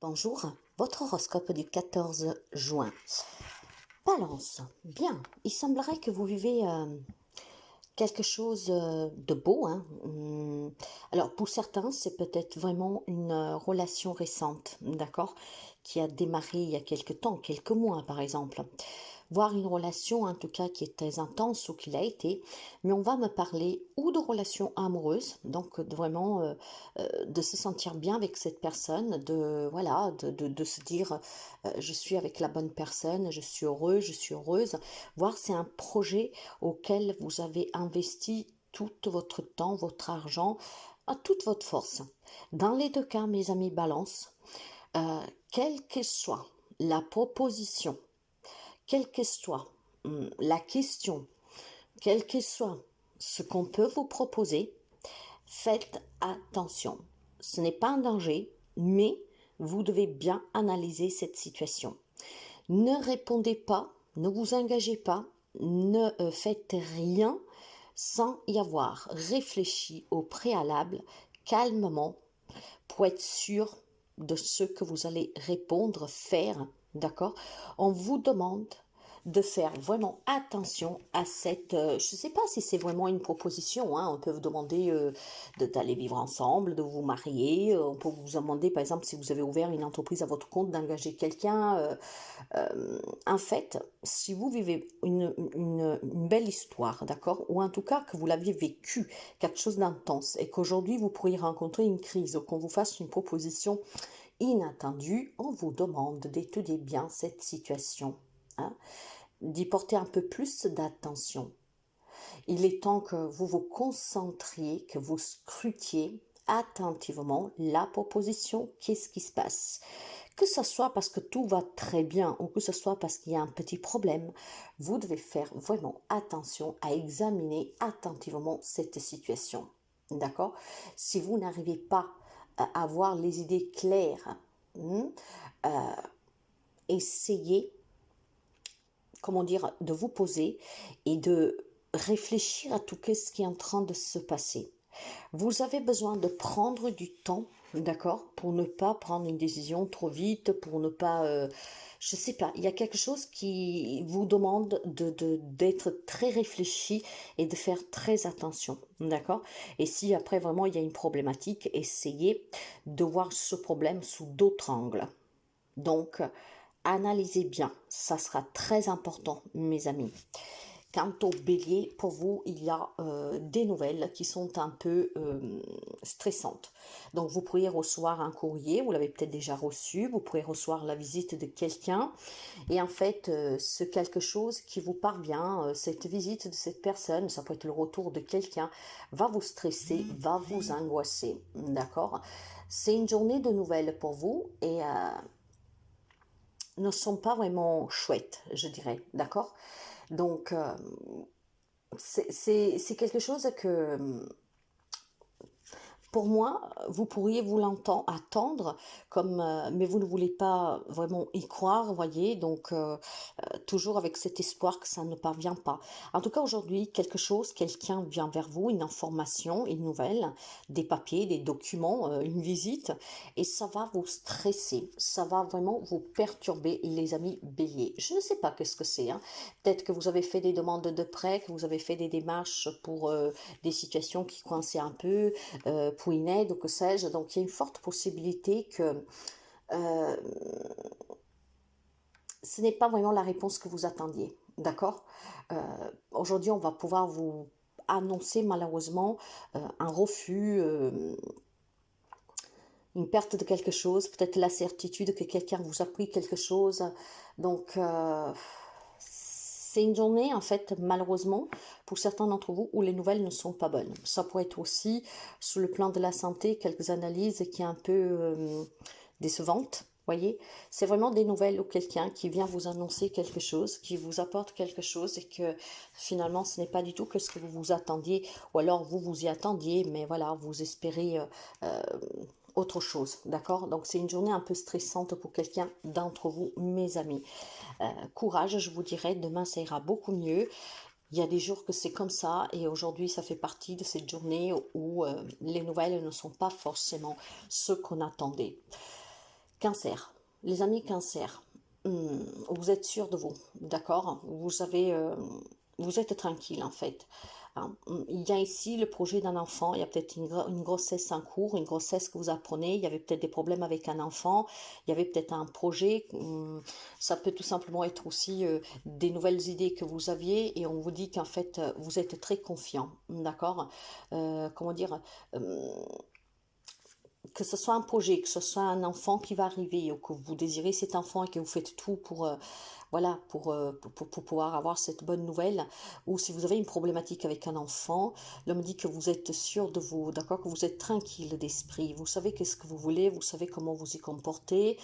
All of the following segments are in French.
Bonjour, votre horoscope du 14 juin. Balance, bien, il semblerait que vous vivez quelque chose de beau. Alors pour certains, c'est peut-être vraiment une relation récente, d'accord, qui a démarré il y a quelques temps, quelques mois par exemple. Voire une relation en tout cas qui est très intense ou qui l'a été, mais on va me parler ou de relations amoureuses, donc vraiment de se sentir bien avec cette personne, de voilà, de se dire je suis avec la bonne personne, je suis heureux, je suis heureuse, voire c'est un projet auquel vous avez investi tout votre temps, votre argent, toute votre force. Dans les deux cas, mes amis balance, quelle que soit la proposition, quelle que soit la question, quel que soit ce qu'on peut vous proposer, faites attention. Ce n'est pas un danger, mais vous devez bien analyser cette situation. Ne répondez pas, ne vous engagez pas, ne faites rien sans y avoir réfléchi au préalable, calmement, pour être sûr de ce que vous allez répondre, faire, d'accord? On vous demande de faire vraiment attention à cette... je ne sais pas si c'est vraiment une proposition, on peut vous demander d'aller vivre ensemble, de vous marier, on peut vous demander par exemple si vous avez ouvert une entreprise à votre compte, d'engager quelqu'un. En fait, si vous vivez une belle histoire, d'accord, ou en tout cas que vous l'aviez vécu, quelque chose d'intense, et qu'aujourd'hui vous pourriez rencontrer une crise, ou qu'on vous fasse une proposition inattendue, on vous demande d'étudier bien cette situation, d'y porter un peu plus d'attention. Il est temps que vous vous concentriez, que vous scrutiez attentivement la proposition, qu'est-ce qui se passe. Que ce soit parce que tout va très bien ou que ce soit parce qu'il y a un petit problème, vous devez faire vraiment attention à examiner attentivement cette situation. D'accord? Si vous n'arrivez pas à avoir les idées claires, essayez, comment dire, de vous poser et de réfléchir à tout ce qui est en train de se passer. Vous avez besoin de prendre du temps, d'accord, pour ne pas prendre une décision trop vite, pour ne pas, je sais pas, il y a quelque chose qui vous demande d'être très réfléchi et de faire très attention, d'accord. Et si après vraiment il y a une problématique, essayez de voir ce problème sous d'autres angles. Donc, analysez bien, ça sera très important, mes amis. Quant au bélier, pour vous, il y a des nouvelles qui sont un peu stressantes. Donc, vous pourriez recevoir un courrier, vous l'avez peut-être déjà reçu, vous pourriez recevoir la visite de quelqu'un. Et en fait, ce quelque chose qui vous parvient, cette visite de cette personne, ça peut être le retour de quelqu'un, va vous stresser, va vous angoisser. D'accord? C'est une journée de nouvelles pour vous et ne sont pas vraiment chouettes, je dirais. D'accord? Donc, c'est quelque chose que, pour moi, vous pourriez vous attendre, comme, mais vous ne voulez pas vraiment y croire, voyez, donc toujours avec cet espoir que ça ne parvient pas. En tout cas, aujourd'hui, quelque chose, quelqu'un vient vers vous, une information, une nouvelle, des papiers, des documents, une visite, et ça va vous stresser, ça va vraiment vous perturber, les amis béliers. Je ne sais pas qu'est-ce que c'est, peut-être que vous avez fait des demandes de prêt, que vous avez fait des démarches pour des situations qui coinçaient un peu, pour une aide ou que sais-je. Donc il y a une forte possibilité que ce n'est pas vraiment la réponse que vous attendiez. D'accord? Aujourd'hui, on va pouvoir vous annoncer malheureusement un refus, une perte de quelque chose, peut-être la certitude que quelqu'un vous a pris quelque chose. Donc, c'est une journée, en fait, malheureusement, pour certains d'entre vous, où les nouvelles ne sont pas bonnes. Ça pourrait être aussi, sur le plan de la santé, quelques analyses qui sont un peu décevantes. Voyez, c'est vraiment des nouvelles ou quelqu'un qui vient vous annoncer quelque chose, qui vous apporte quelque chose et que finalement ce n'est pas du tout que ce que vous vous attendiez, ou alors vous vous y attendiez, mais voilà, vous espérez autre chose, d'accord? Donc c'est une journée un peu stressante pour quelqu'un d'entre vous, mes amis. Courage, je vous dirais, demain ça ira beaucoup mieux. Il y a des jours que c'est comme ça et aujourd'hui ça fait partie de cette journée où les nouvelles ne sont pas forcément ce qu'on attendait. Cancer, les amis cancer, vous êtes sûr de vous, d'accord? Vous êtes tranquille en fait. Hein. Il y a ici le projet d'un enfant, il y a peut-être une grossesse en cours, une grossesse que vous apprenez, il y avait peut-être des problèmes avec un enfant, il y avait peut-être un projet, ça peut tout simplement être aussi des nouvelles idées que vous aviez et on vous dit qu'en fait vous êtes très confiant, d'accord? Comment dire? euh, que ce soit un projet, que ce soit un enfant qui va arriver, ou que vous désirez cet enfant et que vous faites tout pour, voilà, pour pouvoir avoir cette bonne nouvelle, ou si vous avez une problématique avec un enfant, l'homme dit que vous êtes sûr de vous, d'accord, que vous êtes tranquille d'esprit, vous savez qu'est-ce que vous voulez, vous savez comment vous y comporter,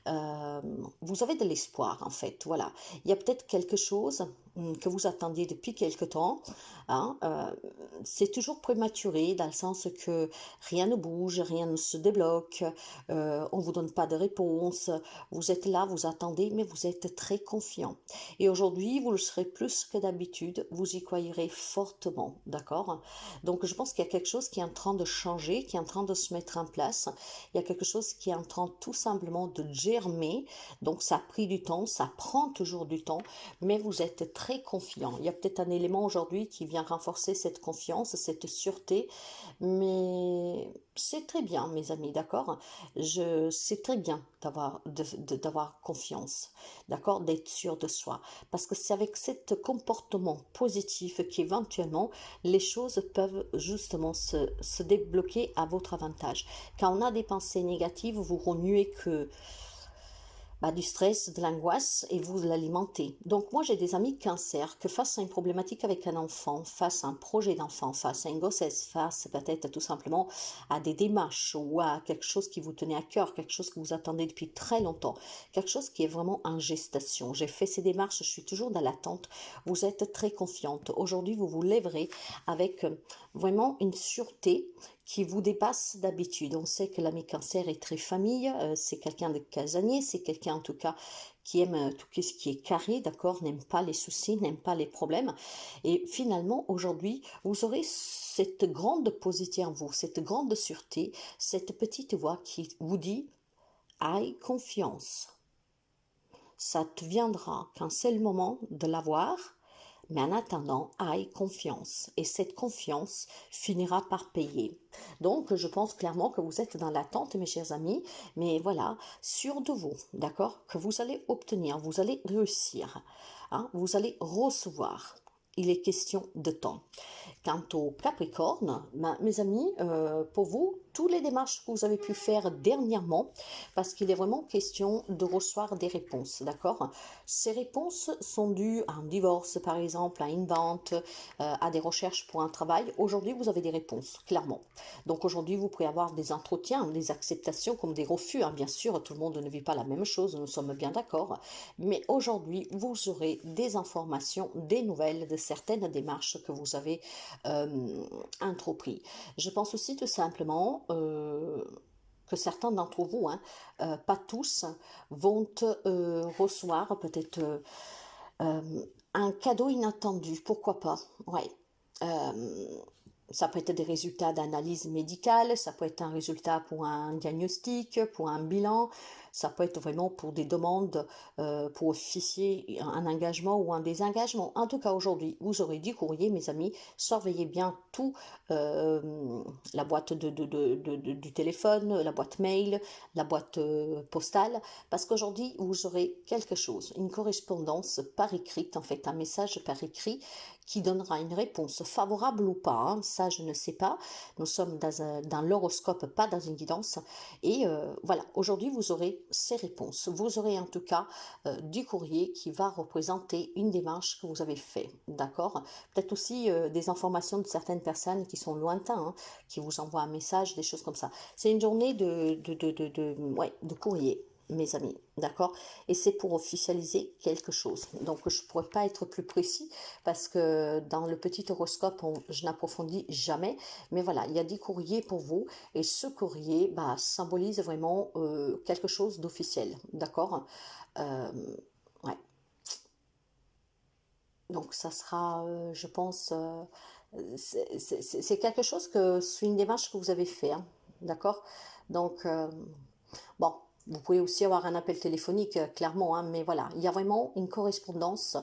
euh, vous avez de l'espoir en fait, voilà. Il y a peut-être quelque chose que vous attendiez depuis quelque temps, hein, c'est toujours prématuré dans le sens que rien ne bouge, rien ne se débloque, on ne vous donne pas de réponse, vous êtes là, vous attendez, mais vous êtes très confiant. Et aujourd'hui, vous le serez plus que d'habitude, vous y croyerez fortement, d'accord? Donc je pense qu'il y a quelque chose qui est en train de changer, qui est en train de se mettre en place, il y a quelque chose qui est en train tout simplement de germer, donc ça a pris du temps, ça prend toujours du temps, mais vous êtes très confiant. Il y a peut-être un élément aujourd'hui qui vient renforcer cette confiance, cette sûreté, mais c'est très bien, mes amis, d'accord? C'est très bien d'avoir confiance, d'accord? D'être sûr de soi. Parce que c'est avec ce comportement positif qu'éventuellement, les choses peuvent justement se débloquer à votre avantage. Quand on a des pensées négatives, vous remuez que du stress, de l'angoisse et vous l'alimentez. Donc moi j'ai des amis cancer que face à une problématique avec un enfant, face à un projet d'enfant, face à une grossesse, face peut-être tout simplement à des démarches ou à quelque chose qui vous tenait à cœur, quelque chose que vous attendez depuis très longtemps, quelque chose qui est vraiment en gestation. J'ai fait ces démarches, je suis toujours dans l'attente. Vous êtes très confiante. Aujourd'hui vous vous lèverez avec vraiment une sûreté qui vous dépasse d'habitude. On sait que l'ami cancer est très famille, c'est quelqu'un de casanier, c'est quelqu'un en tout cas qui aime tout ce qui est carré, d'accord, n'aime pas les soucis, n'aime pas les problèmes. Et finalement, aujourd'hui, vous aurez cette grande positivité en vous, cette grande sûreté, cette petite voix qui vous dit, aie confiance. Ça te viendra quand c'est le moment de l'avoir, mais en attendant, aie confiance. Et cette confiance finira par payer. Donc, je pense clairement que vous êtes dans l'attente, mes chers amis. Mais voilà, sûr de vous, d'accord, que vous allez obtenir, vous allez réussir, hein, vous allez recevoir. Il est question de temps. Quant au Capricorne, mes amis, pour vous, toutes les démarches que vous avez pu faire dernièrement, parce qu'il est vraiment question de recevoir des réponses, d'accord? Ces réponses sont dues à un divorce, par exemple, à une vente, à des recherches pour un travail. Aujourd'hui, vous avez des réponses, clairement. Donc aujourd'hui, vous pourrez avoir des entretiens, des acceptations comme des refus, hein. Bien sûr, tout le monde ne vit pas la même chose, nous sommes bien d'accord. Mais aujourd'hui, vous aurez des informations, des nouvelles de certaines démarches que vous avez entrepris. Je pense aussi tout simplement que certains d'entre vous, hein, pas tous, vont recevoir peut-être un cadeau inattendu, pourquoi pas, ouais. Euh, Ça peut être des résultats d'analyse médicale, ça peut être un résultat pour un diagnostic, pour un bilan, ça peut être vraiment pour des demandes pour officier un engagement ou un désengagement. En tout cas, aujourd'hui, vous aurez du courrier, mes amis. Surveillez bien tout, la boîte du téléphone, la boîte mail, la boîte postale, parce qu'aujourd'hui, vous aurez quelque chose, une correspondance par écrit, en fait, un message par écrit qui donnera une réponse favorable ou pas, hein, ça je ne sais pas, nous sommes dans l'horoscope, pas dans une guidance, et voilà, aujourd'hui vous aurez ces réponses, vous aurez en tout cas du courrier qui va représenter une démarche que vous avez fait, d'accord? Peut-être aussi des informations de certaines personnes qui sont lointaines, hein, qui vous envoient un message, des choses comme ça. C'est une journée de courrier, mes amis, d'accord? Et c'est pour officialiser quelque chose. Donc, je ne pourrais pas être plus précis parce que dans le petit horoscope, je n'approfondis jamais. Mais voilà, il y a des courriers pour vous et ce courrier symbolise vraiment quelque chose d'officiel, d'accord? Euh, ouais. Donc, ça sera, je pense, c'est quelque chose que c'est une démarche que vous avez fait, hein, d'accord? Donc, bon. Vous pouvez aussi avoir un appel téléphonique, clairement, hein, mais voilà, il y a vraiment une correspondance,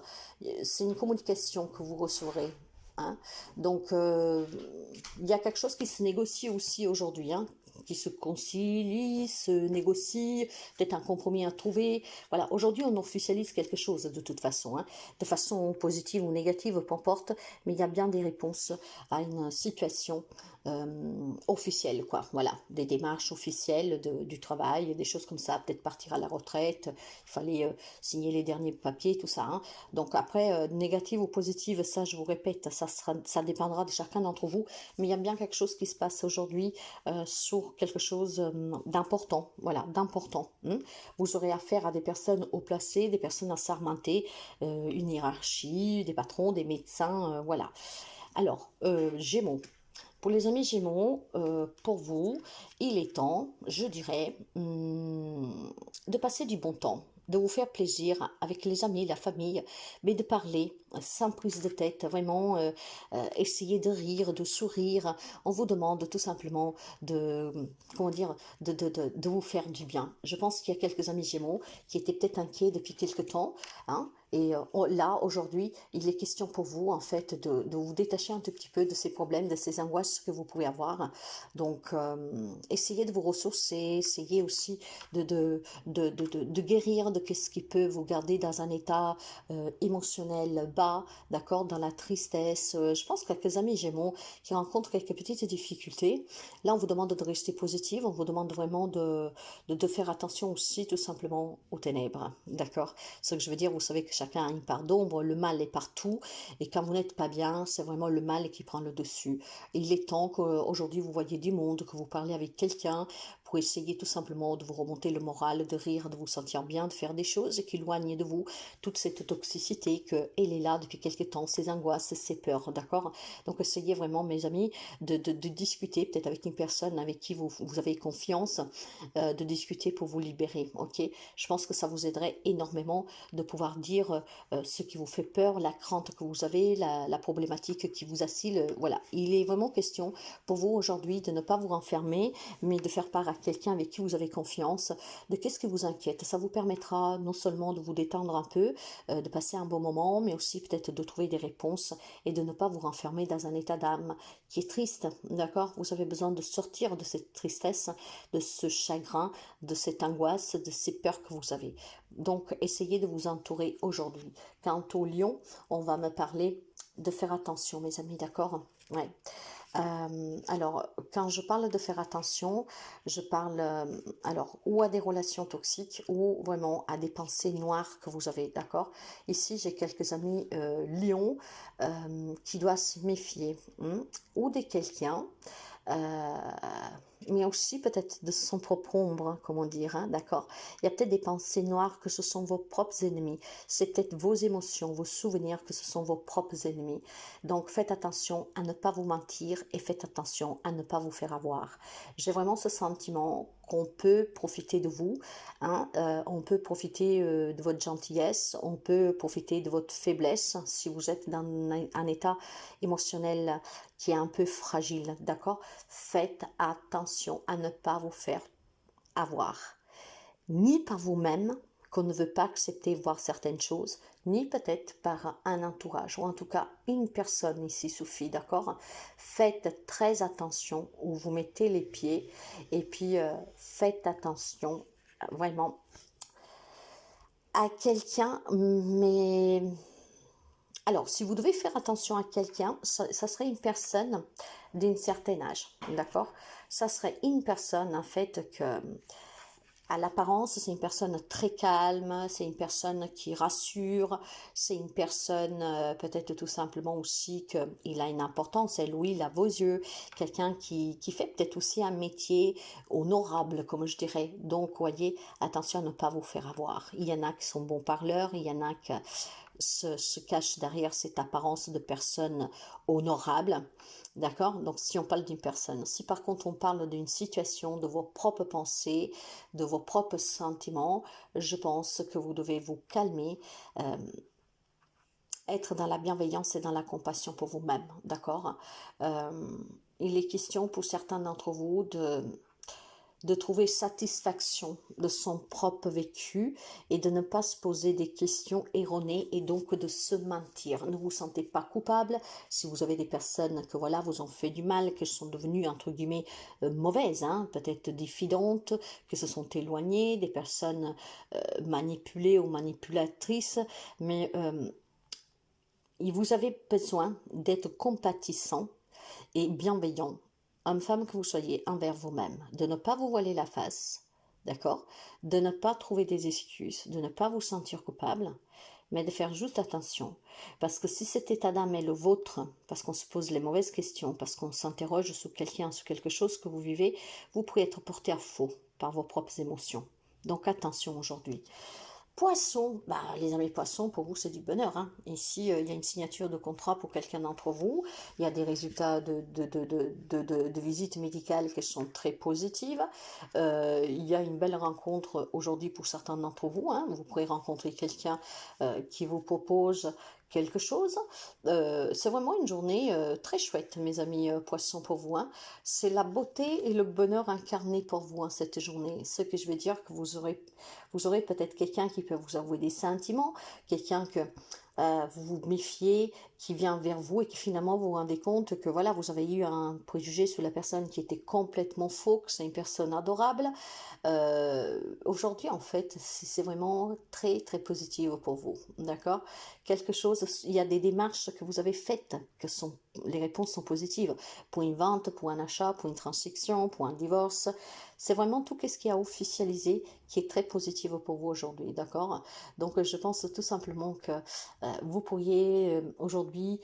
c'est une communication que vous recevrez. Hein. Donc, il y a quelque chose qui se négocie aussi aujourd'hui, hein, qui se concilie, se négocie, peut-être un compromis à trouver. Voilà, aujourd'hui, on officialise quelque chose de toute façon, hein, de façon positive ou négative, peu importe, mais il y a bien des réponses à une situation officielle, quoi. Voilà, des démarches officielles du travail, des choses comme ça, peut-être partir à la retraite, il fallait signer les derniers papiers, tout ça. Hein. Donc après, négative ou positive, ça, je vous répète, ça dépendra de chacun d'entre vous, mais il y a bien quelque chose qui se passe aujourd'hui sur quelque chose d'important, voilà, d'important. Hein. Vous aurez affaire à des personnes haut placées, des personnes assermentées, une hiérarchie, des patrons, des médecins, voilà. Alors, Gémeaux. Pour les amis Gémeaux, pour vous, il est temps, je dirais, de passer du bon temps, de vous faire plaisir avec les amis, la famille, mais de parler sans prise de tête, vraiment essayer de rire, de sourire. On vous demande tout simplement de, comment dire, de vous faire du bien. Je pense qu'il y a quelques amis Gémeaux qui étaient peut-être inquiets depuis quelque temps, hein, et là, aujourd'hui, il est question pour vous, en fait, de vous détacher un tout petit peu de ces problèmes, de ces angoisses que vous pouvez avoir. Donc, essayez de vous ressourcer, essayez aussi de guérir de ce qui peut vous garder dans un état émotionnel bas, d'accord, dans la tristesse. Je pense que quelques amis Gémeaux qui rencontrent quelques petites difficultés. Là, on vous demande de rester positive, on vous demande vraiment de faire attention aussi, tout simplement, aux ténèbres, d'accord. Ce que je veux dire, vous savez que chacun a une part d'ombre, le mal est partout, et quand vous n'êtes pas bien, c'est vraiment le mal qui prend le dessus. Et il est temps qu'aujourd'hui vous voyez du monde, que vous parlez avec quelqu'un, pour essayer tout simplement de vous remonter le moral, de rire, de vous sentir bien, de faire des choses qui éloignent de vous toute cette toxicité qu'elle est là depuis quelque temps, ces angoisses, ces peurs, d'accord. Donc essayez vraiment, mes amis, de discuter peut-être avec une personne avec qui vous avez confiance, de discuter pour vous libérer, ok. Je pense que ça vous aiderait énormément de pouvoir dire ce qui vous fait peur, la crainte que vous avez, la problématique qui vous assile. Voilà, il est vraiment question pour vous aujourd'hui de ne pas vous renfermer, mais de faire part à quelqu'un avec qui vous avez confiance, de qu'est-ce qui vous inquiète. Ça vous permettra non seulement de vous détendre un peu, de passer un bon moment, mais aussi peut-être de trouver des réponses et de ne pas vous renfermer dans un état d'âme qui est triste, d'accord. Vous avez besoin de sortir de cette tristesse, de ce chagrin, de cette angoisse, de ces peurs que vous avez. Donc, essayez de vous entourer aujourd'hui. Quant au lion, on va me parler de faire attention, mes amis, d'accord? Ouais. Alors, quand je parle de faire attention, je parle alors ou à des relations toxiques ou vraiment à des pensées noires que vous avez, d'accord? Ici, j'ai quelques amis lions qui doivent se méfier, ou de quelqu'un euh, mais aussi peut-être de son propre ombre, hein, comment dire, hein, d'accord. Il y a peut-être des pensées noires que ce sont vos propres ennemis. C'est peut-être vos émotions, vos souvenirs que ce sont vos propres ennemis. Donc faites attention à ne pas vous mentir et faites attention à ne pas vous faire avoir. J'ai vraiment ce sentiment qu'on peut profiter de vous, hein, on peut profiter de votre gentillesse, on peut profiter de votre faiblesse si vous êtes dans un état émotionnel qui est un peu fragile, d'accord. Faites attention à ne pas vous faire avoir, ni par vous-même, qu'on ne veut pas accepter voir certaines choses, ni peut-être par un entourage, ou en tout cas une personne ici suffit, d'accord. Faites très attention où vous mettez les pieds, et puis faites attention vraiment à quelqu'un, mais... Alors, si vous devez faire attention à quelqu'un, ça serait une personne d'un certain âge, d'accord. Ça serait une personne, en fait, que... À l'apparence, c'est une personne très calme, c'est une personne qui rassure, c'est une personne peut-être tout simplement aussi qu'il a une importance, elle ou il a vos yeux, quelqu'un qui fait peut-être aussi un métier honorable, comme je dirais. Donc, voyez, attention à ne pas vous faire avoir. Il y en a qui sont bons parleurs, il y en a qui se cachent derrière cette apparence de personne honorable. D'accord. Donc, si on parle d'une personne, si par contre on parle d'une situation, de vos propres pensées, de vos propres sentiments, je pense que vous devez vous calmer, être dans la bienveillance et dans la compassion pour vous-même. D'accord. Il est question pour certains d'entre vous de trouver satisfaction de son propre vécu et de ne pas se poser des questions erronées et donc de se mentir. Ne vous sentez pas coupable si vous avez des personnes que voilà vous ont fait du mal, qu'elles sont devenues entre guillemets mauvaises, hein, peut-être diffidentes, que se sont éloignées, des personnes manipulées ou manipulatrices, mais vous avez besoin d'être compatissant et bienveillant, homme-femme que vous soyez, envers vous-même, de ne pas vous voiler la face, d'accord, de ne pas trouver des excuses, de ne pas vous sentir coupable, mais de faire juste attention, parce que si cet état d'âme est le vôtre, parce qu'on se pose les mauvaises questions, parce qu'on s'interroge sur quelqu'un, sur quelque chose que vous vivez, vous pourriez être porté à faux par vos propres émotions. Donc attention aujourd'hui. Poisson, bah, les amis poissons, pour vous, c'est du bonheur. Hein. Ici, il y a une signature de contrat pour quelqu'un d'entre vous. Il y a des résultats de visites médicales qui sont très positives. Il y a une belle rencontre aujourd'hui pour certains d'entre vous. Hein. Vous pourrez rencontrer quelqu'un qui vous propose quelque chose. C'est vraiment une journée très chouette, mes amis poissons, pour vous. Hein. C'est la beauté et le bonheur incarné pour vous, hein, cette journée. Ce que je veux dire que vous aurez peut-être quelqu'un qui peut vous avouer des sentiments, quelqu'un que vous vous méfiez, qui vient vers vous et qui finalement vous vous rendez compte que voilà, vous avez eu un préjugé sur la personne qui était complètement faux, que c'est une personne adorable. Aujourd'hui, en fait, c'est vraiment très très positif pour vous, d'accord? Quelque chose, il y a des démarches que vous avez faites, les réponses sont positives, pour une vente, pour un achat, pour une transaction, pour un divorce. C'est vraiment tout ce qui a officialisé qui est très positif pour vous aujourd'hui, d'accord? Donc, je pense tout simplement que vous pourriez aujourd'hui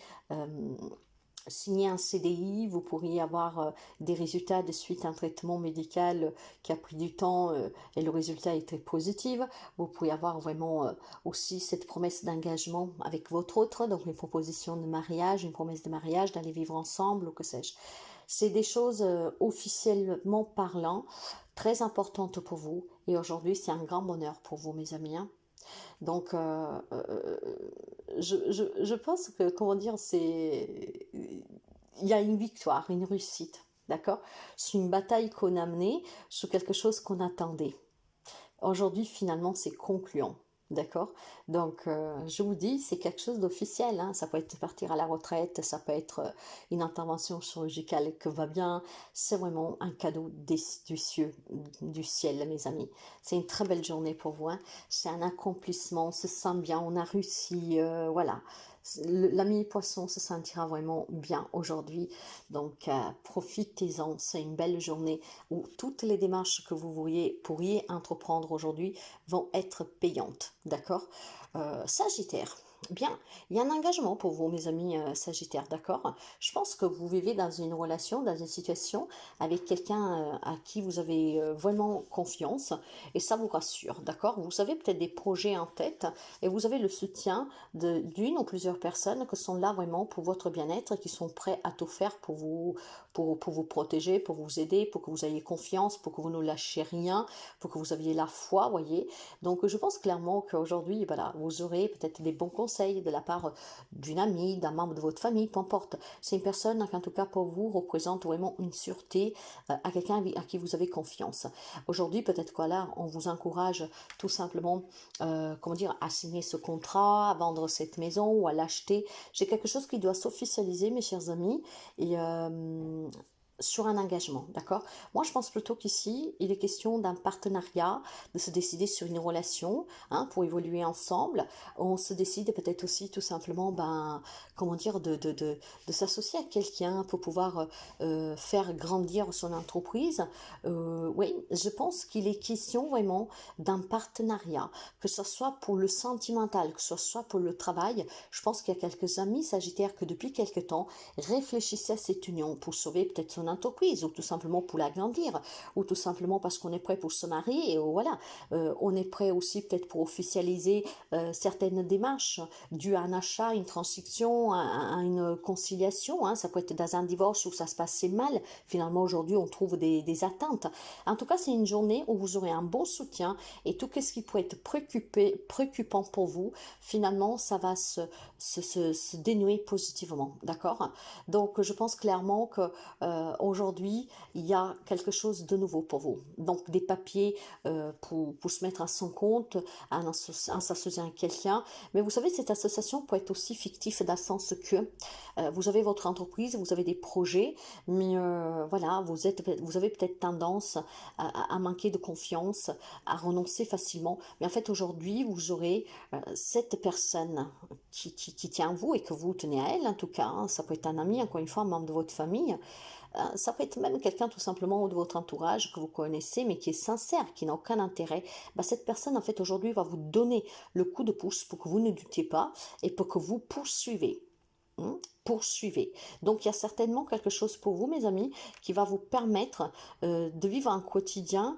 signer un CDI, vous pourriez avoir des résultats de suite à un traitement médical qui a pris du temps et le résultat est très positif. Vous pouvez avoir vraiment aussi cette promesse d'engagement avec votre autre, donc une proposition de mariage, une promesse de mariage, d'aller vivre ensemble ou que sais-je. C'est des choses officiellement parlant très importantes pour vous et aujourd'hui c'est un grand bonheur pour vous, mes amis. Hein. Donc, je pense que, comment dire, il y a une victoire, une réussite, d'accord? C'est une bataille qu'on a menée sur quelque chose qu'on attendait. Aujourd'hui, finalement, c'est concluant. D'accord? Donc, je vous dis, c'est quelque chose d'officiel. Hein. Ça peut être partir à la retraite, ça peut être une intervention chirurgicale que va bien. C'est vraiment un cadeau du ciel, mes amis. C'est une très belle journée pour vous. Hein. C'est un accomplissement, on se sent bien, on a réussi. Voilà. L'ami poisson se sentira vraiment bien aujourd'hui. Donc, profitez-en. C'est une belle journée où toutes les démarches que vous pourriez entreprendre aujourd'hui vont être payantes, d'accord? Sagittaire. Bien, il y a un engagement pour vous, mes amis Sagittaires, d'accord? Je pense que vous vivez dans une relation, dans une situation avec quelqu'un à qui vous avez vraiment confiance et ça vous rassure, d'accord? Vous avez peut-être des projets en tête et vous avez le soutien d'une ou plusieurs personnes qui sont là vraiment pour votre bien-être et qui sont prêts à tout faire pour vous protéger, pour vous aider, pour que vous ayez confiance, pour que vous ne lâchiez rien, pour que vous aviez la foi, voyez. Donc je pense clairement qu'aujourd'hui, voilà, vous aurez peut-être des bons conseils de la part d'une amie, d'un membre de votre famille, peu importe. C'est une personne qui en tout cas pour vous représente vraiment une sûreté à quelqu'un à qui vous avez confiance. Aujourd'hui, peut-être quoi là, on vous encourage tout simplement, comment dire, à signer ce contrat, à vendre cette maison ou à l'acheter. J'ai quelque chose qui doit s'officialiser, mes chers amis, et sur un engagement, d'accord? Moi, je pense plutôt qu'ici, il est question d'un partenariat, de se décider sur une relation, hein, pour évoluer ensemble. On se décide peut-être aussi tout simplement, comment dire, de s'associer à quelqu'un pour pouvoir faire grandir son entreprise. Oui, je pense qu'il est question vraiment d'un partenariat, que ce soit pour le sentimental, que ce soit pour le travail. Je pense qu'il y a quelques amis sagittaires que depuis quelques temps réfléchissaient à cette union pour sauver peut-être son entreprise ou tout simplement pour l'agrandir ou tout simplement parce qu'on est prêt pour se marier et voilà, on est prêt aussi peut-être pour officialiser certaines démarches dues à un achat, une transaction, à une conciliation, hein. Ça peut être dans un divorce où ça se passait mal, finalement aujourd'hui on trouve des attentes. En tout cas c'est une journée où vous aurez un bon soutien et tout ce qui peut être préoccupant pour vous, finalement ça va se dénouer positivement, d'accord? Donc je pense clairement que aujourd'hui, il y a quelque chose de nouveau pour vous. Donc, des papiers pour se mettre à son compte, en s'associer à quelqu'un. Mais vous savez, cette association peut être aussi fictive dans le sens que vous avez votre entreprise, vous avez des projets, mais voilà, vous avez peut-être tendance à manquer de confiance, à renoncer facilement. Mais en fait, aujourd'hui, vous aurez cette personne qui tient à vous et que vous tenez à elle, en tout cas. Hein. Ça peut être un ami, encore une fois, un membre de votre famille. Ça peut être même quelqu'un tout simplement de votre entourage que vous connaissez, mais qui est sincère, qui n'a aucun intérêt. Bah, cette personne, en fait, aujourd'hui, va vous donner le coup de pouce pour que vous ne doutiez pas et pour que vous poursuivez. Poursuivez. Donc il y a certainement quelque chose pour vous, mes amis, qui va vous permettre de vivre un quotidien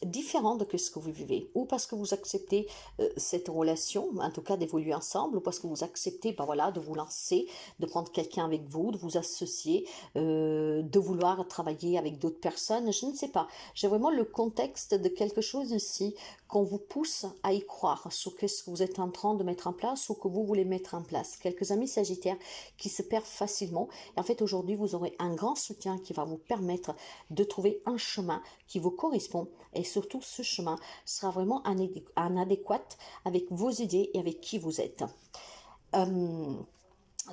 différent de ce que vous vivez, ou parce que vous acceptez cette relation, en tout cas d'évoluer ensemble, ou parce que vous acceptez ben voilà, de vous lancer, de prendre quelqu'un avec vous, de vous associer, de vouloir travailler avec d'autres personnes, je ne sais pas. J'ai vraiment le contexte de quelque chose ici qu'on vous pousse à y croire sur ce que vous êtes en train de mettre en place ou que vous voulez mettre en place. Quelques amis sagittaires qui se perdent facilement. Et en fait, aujourd'hui, vous aurez un grand soutien qui va vous permettre de trouver un chemin qui vous correspond. Et surtout, ce chemin sera vraiment en adéquat avec vos idées et avec qui vous êtes.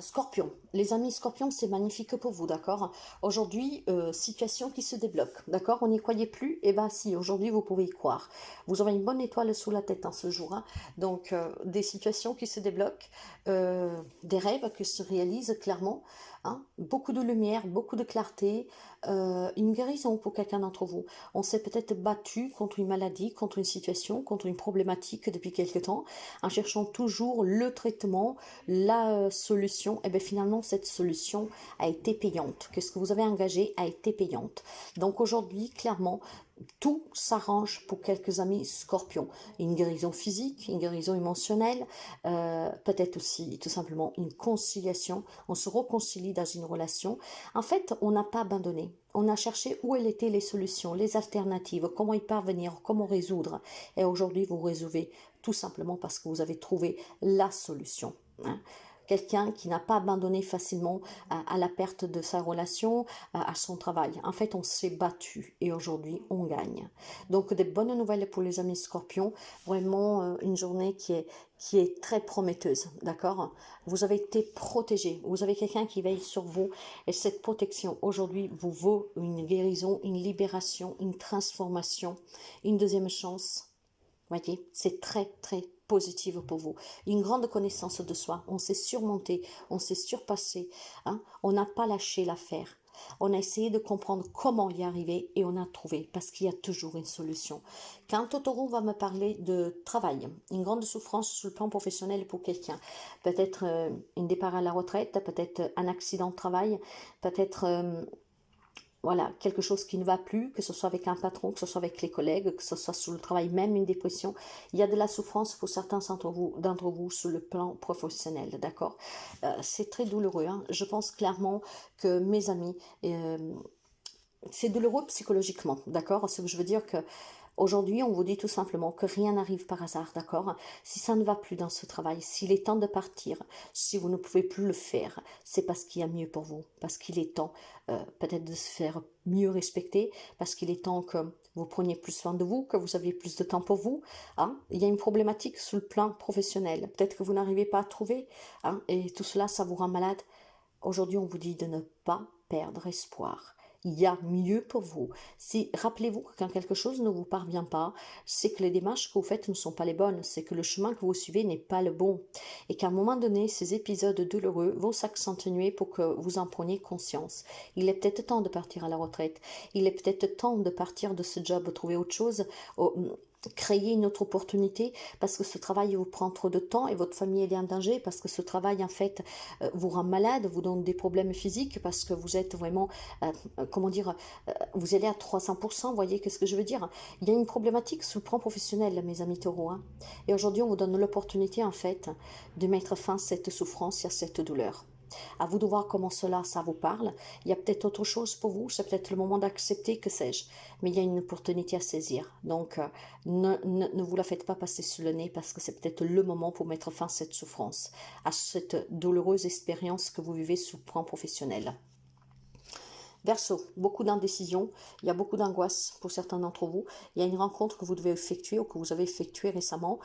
Scorpion, les amis Scorpion, c'est magnifique pour vous, d'accord? Aujourd'hui, situation qui se débloque, d'accord? On n'y croyait plus, et bien si, aujourd'hui vous pouvez y croire. Vous aurez une bonne étoile sous la tête en ce jour, hein. Donc des situations qui se débloquent, des rêves qui se réalisent clairement, hein. Beaucoup de lumière, beaucoup de clarté, une guérison pour quelqu'un d'entre vous. On s'est peut-être battu contre une maladie, contre une situation, contre une problématique depuis quelque temps, en cherchant toujours le traitement, la solution. Et bien finalement, cette solution a été payante. Que ce que vous avez engagé a été payante. Donc aujourd'hui, clairement, tout s'arrange pour quelques amis scorpions. Une guérison physique, une guérison émotionnelle, peut-être aussi tout simplement une conciliation. On se réconcilie dans une relation. En fait, on n'a pas abandonné. On a cherché où étaient les solutions, les alternatives, comment y parvenir, comment résoudre. Et aujourd'hui, vous résolvez tout simplement parce que vous avez trouvé la solution. Hein. Quelqu'un qui n'a pas abandonné facilement à la perte de sa relation, à son travail. En fait, on s'est battu et aujourd'hui, on gagne. Donc, des bonnes nouvelles pour les amis scorpions. Vraiment, une journée qui est très prometteuse, d'accord? Vous avez été protégé. Vous avez quelqu'un qui veille sur vous. Et cette protection, aujourd'hui, vous vaut une guérison, une libération, une transformation, une deuxième chance. Vous voyez, c'est très, très positive pour vous. Une grande connaissance de soi. On s'est surmonté, on s'est surpassé. Hein? On n'a pas lâché l'affaire. On a essayé de comprendre comment y arriver et on a trouvé parce qu'il y a toujours une solution. Quand Taureau va me parler de travail, une grande souffrance sur le plan professionnel pour quelqu'un, peut-être un départ à la retraite, peut-être un accident de travail, peut-être voilà, quelque chose qui ne va plus, que ce soit avec un patron, que ce soit avec les collègues, que ce soit sur le travail, même une dépression. Il y a de la souffrance pour certains d'entre vous sur le plan professionnel, d'accord? C'est très douloureux, hein. Je pense clairement que mes amis, c'est douloureux psychologiquement, d'accord? Ce que je veux dire que aujourd'hui, on vous dit tout simplement que rien n'arrive par hasard, d'accord? Si ça ne va plus dans ce travail, s'il est temps de partir, si vous ne pouvez plus le faire, c'est parce qu'il y a mieux pour vous, parce qu'il est temps peut-être de se faire mieux respecter, parce qu'il est temps que vous preniez plus soin de vous, que vous aviez plus de temps pour vous. Hein? Il y a une problématique sur le plan professionnel, peut-être que vous n'arrivez pas à trouver, hein? Et tout cela, ça vous rend malade. Aujourd'hui, on vous dit de ne pas perdre espoir. Il y a mieux pour vous. Si, rappelez-vous que quand quelque chose ne vous parvient pas, c'est que les démarches que vous faites ne sont pas les bonnes, c'est que le chemin que vous suivez n'est pas le bon. Et qu'à un moment donné, ces épisodes douloureux vont s'accentuer pour que vous en preniez conscience. Il est peut-être temps de partir à la retraite. Il est peut-être temps de partir de ce job, trouver autre chose, créer une autre opportunité parce que ce travail vous prend trop de temps et votre famille est en danger parce que ce travail en fait vous rend malade, vous donne des problèmes physiques parce que vous êtes vraiment comment dire, vous allez à 300%, vous voyez qu'est-ce que je veux dire? Il y a une problématique sur le plan professionnel, mes amis taureaux, hein. Et aujourd'hui on vous donne l'opportunité en fait de mettre fin à cette souffrance et à cette douleur. À vous de voir comment ça vous parle. Il y a peut-être autre chose pour vous, c'est peut-être le moment d'accepter, que sais-je. Mais il y a une opportunité à saisir. Donc, ne vous la faites pas passer sous le nez parce que c'est peut-être le moment pour mettre fin à cette souffrance, à cette douloureuse expérience que vous vivez sous le plan professionnel. Verseau, beaucoup d'indécision, il y a beaucoup d'angoisse pour certains d'entre vous. Il y a une rencontre que vous devez effectuer ou que vous avez effectuée récemment.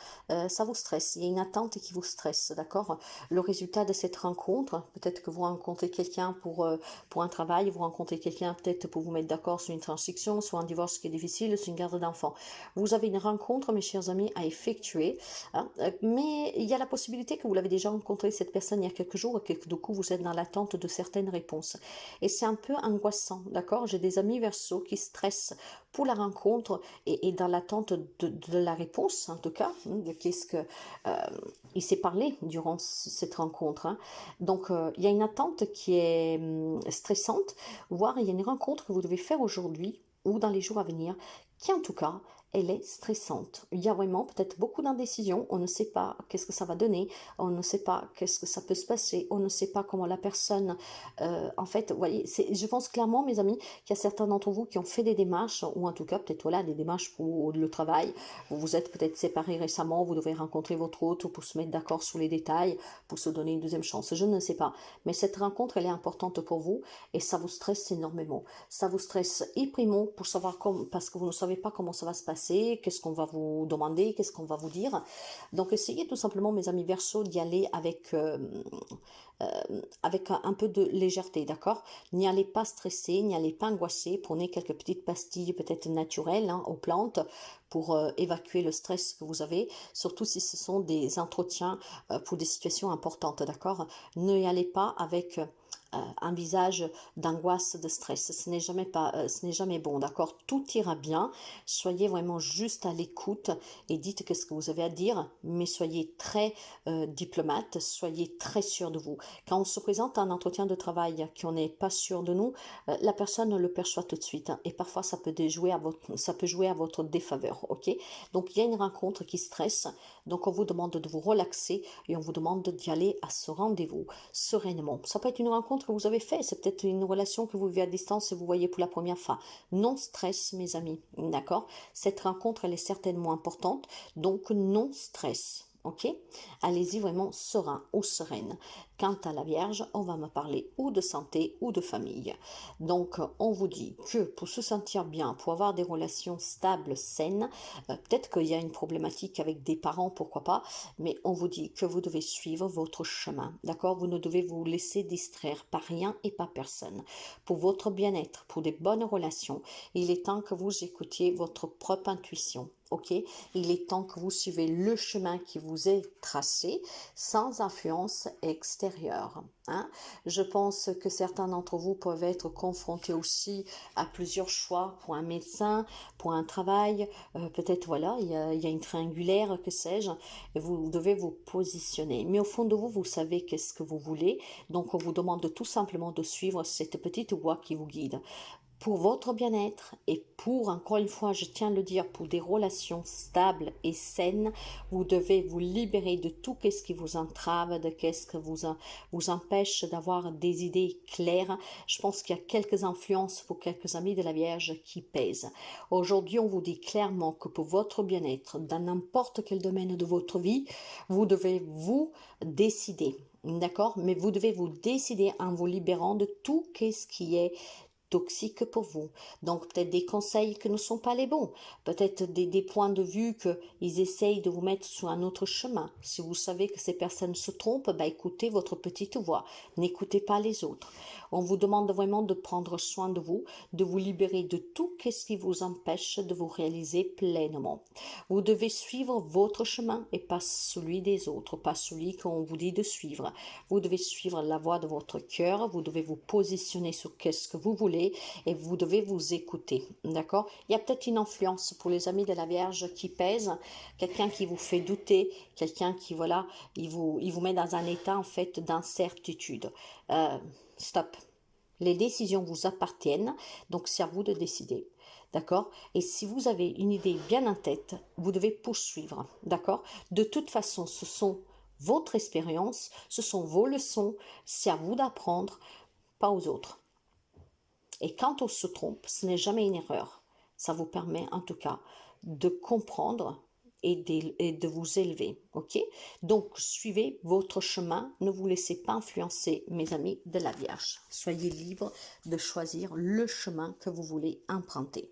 Ça vous stresse, il y a une attente qui vous stresse, d'accord? Le résultat de cette rencontre, peut-être que vous rencontrez quelqu'un pour un travail, vous rencontrez quelqu'un peut-être pour vous mettre d'accord sur une transaction, sur un divorce qui est difficile, sur une garde d'enfants. Vous avez une rencontre, mes chers amis, à effectuer, hein, mais il y a la possibilité que vous l'avez déjà rencontré cette personne il y a quelques jours et que du coup vous êtes dans l'attente de certaines réponses. Et c'est un peu angoissant, d'accord? J'ai des amis Verseau qui stressent pour la rencontre et dans l'attente de la réponse, en tout cas, de qu'est-ce que il s'est parlé durant cette rencontre. Hein. Donc, il y a une attente qui est stressante, voire il y a une rencontre que vous devez faire aujourd'hui ou dans les jours à venir, qui en tout cas, elle est stressante. Il y a vraiment peut-être beaucoup d'indécision, on ne sait pas qu'est-ce que ça va donner, on ne sait pas qu'est-ce que ça peut se passer, on ne sait pas comment la personne, en fait, vous voyez, je pense clairement, mes amis, qu'il y a certains d'entre vous qui ont fait des démarches, ou en tout cas peut-être voilà, des démarches pour le travail, vous vous êtes peut-être séparés récemment, vous devrez rencontrer votre autre pour se mettre d'accord sur les détails, pour se donner une deuxième chance, je ne sais pas. Mais cette rencontre, elle est importante pour vous, et ça vous stresse énormément. Ça vous stresse, et primo, pour savoir comment, parce que vous ne savez pas comment ça va se passer, qu'est-ce qu'on va vous demander, qu'est-ce qu'on va vous dire. Donc essayez tout simplement, mes amis Verseau, d'y aller avec un peu de légèreté, d'accord? N'y allez pas stressé, n'y allez pas angoissé, prenez quelques petites pastilles peut-être naturelles aux plantes pour évacuer le stress que vous avez, surtout si ce sont des entretiens pour des situations importantes, d'accord? Ne y allez pas avec un visage d'angoisse, de stress. Ce n'est jamais bon, d'accord? Tout ira bien. Soyez vraiment juste à l'écoute et dites ce que vous avez à dire, mais soyez très diplomate, soyez très sûr de vous. Quand on se présente à un entretien de travail, qu'on n'est pas sûr de nous, la personne le perçoit tout de suite, et parfois ça peut jouer à votre défaveur, ok? Donc il y a une rencontre qui stresse, donc on vous demande de vous relaxer et on vous demande d'y aller à ce rendez-vous sereinement. Ça peut être une rencontre que vous avez fait, c'est peut-être une relation que vous vivez à distance et vous voyez pour la première fois. Non stress, mes amis, d'accord? Cette rencontre, elle est certainement importante, donc non stress. Ok? Allez-y vraiment serein ou sereine. Quant à la Vierge, on va me parler ou de santé ou de famille. Donc, on vous dit que pour se sentir bien, pour avoir des relations stables, saines, peut-être qu'il y a une problématique avec des parents, pourquoi pas, mais on vous dit que vous devez suivre votre chemin, d'accord? Vous ne devez vous laisser distraire par rien et par personne. Pour votre bien-être, pour des bonnes relations, il est temps que vous écoutiez votre propre intuition. Ok, il est temps que vous suivez le chemin qui vous est tracé sans influence extérieure. Hein. Je pense que certains d'entre vous peuvent être confrontés aussi à plusieurs choix pour un médecin, pour un travail. Peut-être voilà, il y a une triangulaire, que sais-je, et vous devez vous positionner. Mais au fond de vous, vous savez qu'est-ce que vous voulez. Donc on vous demande tout simplement de suivre cette petite voie qui vous guide. Pour votre bien-être et pour, encore une fois, je tiens à le dire, pour des relations stables et saines, vous devez vous libérer de tout ce qui vous entrave, de ce qui vous empêche d'avoir des idées claires. Je pense qu'il y a quelques influences pour quelques amis de la Vierge qui pèsent. Aujourd'hui, on vous dit clairement que pour votre bien-être, dans n'importe quel domaine de votre vie, vous devez vous décider. D'accord? Mais vous devez vous décider en vous libérant de tout ce qui est toxique pour vous. Donc peut-être des conseils qui ne sont pas les bons, peut-être des points de vue qu'ils essayent de vous mettre sur un autre chemin. Si vous savez que ces personnes se trompent, bah, écoutez votre petite voix, n'écoutez pas les autres. On vous demande vraiment de prendre soin de vous libérer de tout ce qui vous empêche de vous réaliser pleinement. Vous devez suivre votre chemin et pas celui des autres, pas celui qu'on vous dit de suivre. Vous devez suivre la voie de votre cœur, vous devez vous positionner sur qu'est-ce que vous voulez et vous devez vous écouter, d'accord? Il y a peut-être une influence pour les amis de la Vierge qui pèse, quelqu'un qui vous fait douter, quelqu'un qui, voilà, il vous met dans un état, en fait, d'incertitude. Stop. Les décisions vous appartiennent, donc c'est à vous de décider. D'accord? Et si vous avez une idée bien en tête, vous devez poursuivre. D'accord? De toute façon, ce sont votre expérience, ce sont vos leçons, c'est à vous d'apprendre, pas aux autres. Et quand on se trompe, ce n'est jamais une erreur. Ça vous permet en tout cas de comprendre et de vous élever, ok? Donc, suivez votre chemin, ne vous laissez pas influencer, mes amis de la Vierge. Soyez libres de choisir le chemin que vous voulez emprunter.